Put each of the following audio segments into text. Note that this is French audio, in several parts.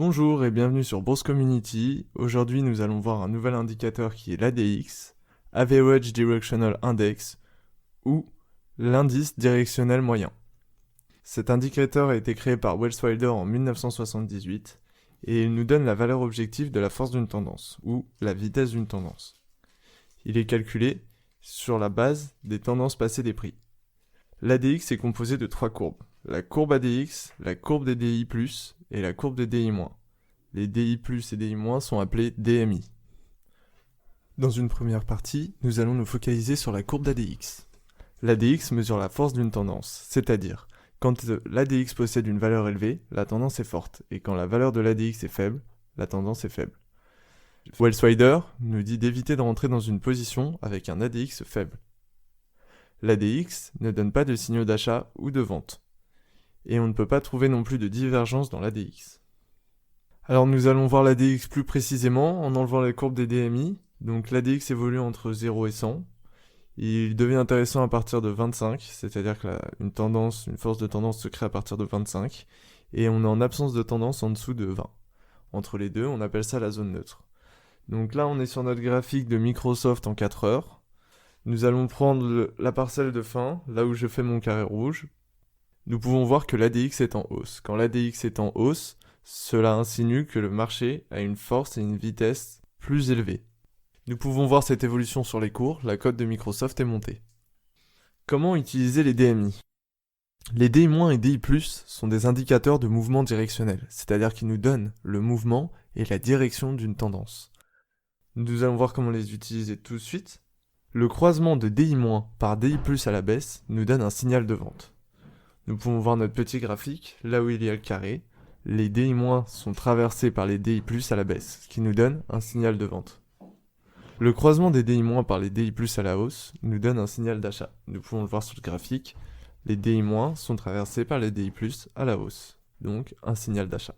Bonjour et bienvenue sur Bourse Community. Aujourd'hui, nous allons voir un nouvel indicateur qui est l'ADX, Average Directional Index, ou l'indice directionnel moyen. Cet indicateur a été créé par Welswilder en 1978 et il nous donne la valeur objective de la force d'une tendance, ou la vitesse d'une tendance. Il est calculé sur la base des tendances passées des prix. L'ADX est composé de trois courbes. La courbe ADX, la courbe des DI+, et la courbe des DI-. Les DI+, et DI- sont appelés DMI. Dans une première partie, nous allons nous focaliser sur la courbe d'ADX. L'ADX mesure la force d'une tendance, c'est-à-dire, quand l'ADX possède une valeur élevée, la tendance est forte, et quand la valeur de l'ADX est faible, la tendance est faible. Welswilder nous dit d'éviter de rentrer dans une position avec un ADX faible. L'ADX ne donne pas de signaux d'achat ou de vente. Et on ne peut pas trouver non plus de divergence dans l'ADX. Alors nous allons voir l'ADX plus précisément en enlevant la courbe des DMI. Donc l'ADX évolue entre 0 et 100. Il devient intéressant à partir de 25, c'est-à-dire que une force de tendance se crée à partir de 25. Et on est en absence de tendance en dessous de 20. Entre les deux, on appelle ça la zone neutre. Donc là, on est sur notre graphique de Microsoft en 4 heures. Nous allons prendre la parcelle de fin, là où je fais mon carré rouge. Nous pouvons voir que l'ADX est en hausse. Quand l'ADX est en hausse, cela insinue que le marché a une force et une vitesse plus élevées. Nous pouvons voir cette évolution sur les cours, la cote de Microsoft est montée. Comment utiliser les DMI ? Les DI- et DI+, sont des indicateurs de mouvement directionnel, c'est-à-dire qu'ils nous donnent le mouvement et la direction d'une tendance. Nous allons voir comment les utiliser tout de suite. Le croisement de DI- par DI+ à la baisse nous donne un signal de vente. Nous pouvons voir notre petit graphique, là où il y a le carré. Les DI- sont traversés par les DI+ à la baisse, ce qui nous donne un signal de vente. Le croisement des DI- par les DI+ à la hausse nous donne un signal d'achat. Nous pouvons le voir sur le graphique. Les DI- sont traversés par les DI+ à la hausse, donc un signal d'achat.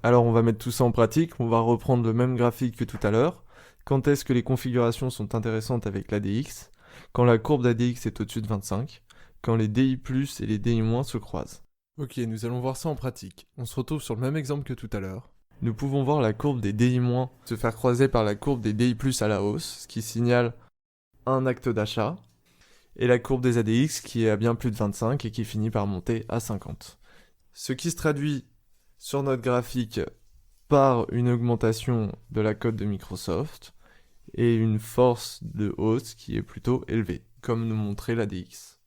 Alors on va mettre tout ça en pratique, on va reprendre le même graphique que tout à l'heure. Quand est-ce que les configurations sont intéressantes avec l'ADX ? Quand la courbe d'ADX est au-dessus de 25, quand les DI+ et les DI- se croisent. Ok, nous allons voir ça en pratique. On se retrouve sur le même exemple que tout à l'heure. Nous pouvons voir la courbe des DI- se faire croiser par la courbe des DI+ à la hausse, ce qui signale un acte d'achat, et la courbe des ADX qui est à bien plus de 25 et qui finit par monter à 50. Ce qui se traduit sur notre graphique par une augmentation de la cote de Microsoft et une force de hausse qui est plutôt élevée, comme nous montrait l'ADX.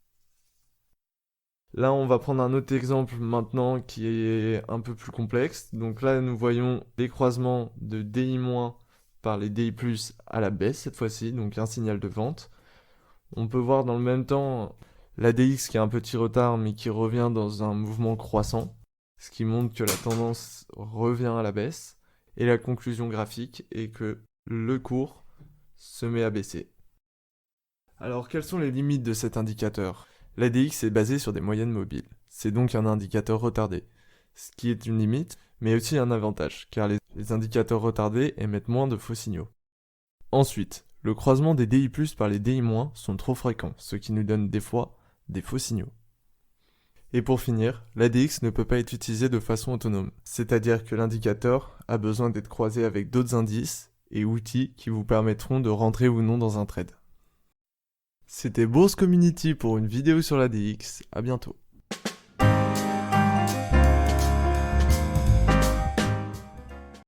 Là, on va prendre un autre exemple maintenant qui est un peu plus complexe. Donc là, nous voyons les croisements de DI- par les DI+ à la baisse cette fois-ci, donc un signal de vente. On peut voir dans le même temps l'ADX qui a un petit retard mais qui revient dans un mouvement croissant, ce qui montre que la tendance revient à la baisse. Et la conclusion graphique est que le cours se met à baisser. Alors quelles sont les limites de cet indicateur ? L'ADX est basé sur des moyennes mobiles. C'est donc un indicateur retardé, ce qui est une limite, mais aussi un avantage, car les indicateurs retardés émettent moins de faux signaux. Ensuite, le croisement des DI+ par les DI- sont trop fréquents, ce qui nous donne des fois des faux signaux. Et pour finir, l'ADX ne peut pas être utilisé de façon autonome, c'est-à-dire que l'indicateur a besoin d'être croisé avec d'autres indices et outils qui vous permettront de rentrer ou non dans un trade. C'était Bourse Community pour une vidéo sur l'ADX, à bientôt.